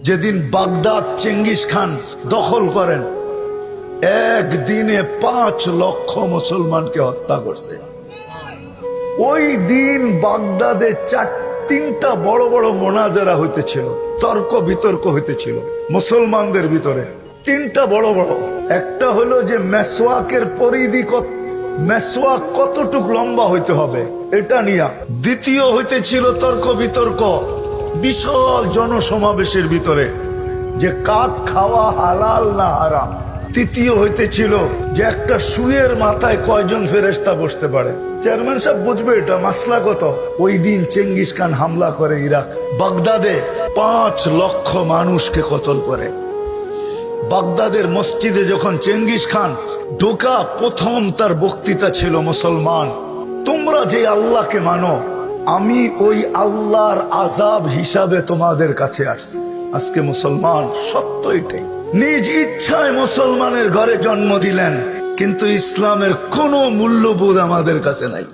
যেদিন Baghdad Genghis Khan দখল করেন, একদিনে 5 লক্ষ মুসলমানকে হত্যা করছে। ওই দিন বাগদাদে 3টা বড় বড় মোনাজারা হইতেছিল, তর্ক বিতর্ক হইতেছিল মুসলমানদের ভিতরে। 3টা বড় বড়। একটা হলো যে মেসওয়াকের পরিধি মেসওয়াক কতটুক লম্বা হইতে হবে এটা নিয়ে। দ্বিতীয় হইতেছিল তর্ক বিতর্ক বিশাল জনসমাবেশের ভিতরে, যে কাক খাওয়া হালাল না হারাম। তৃতীয় হইতেছিল যে একটা সুয়ের মাথায় কয়জন ফেরেশতা বসতে পারে। চেয়ারম্যান সাহেব বুঝবে এটা মাসলাগত। ওই দিন চেঙ্গিস খান হামলা করে ইরাক, বাগদাদে 5 লক্ষ মানুষকে কতল করে। বাগদাদের মসজিদে যখন চেঙ্গিস খান ঢোকা, প্রথম তার বক্তৃতা ছিল, মুসলমান তোমরা যে আল্লাহকে মানো, আমি ওই আল্লাহর আযাব হিসাবে তোমাদের কাছে আসছি। আজকে মুসলমান সত্য এটাই, নিজ ইচ্ছায় মুসলমানের ঘরে জন্ম দিলেন, কিন্তু ইসলামের কোনো মূল্যবোধ আমাদের কাছে নাই।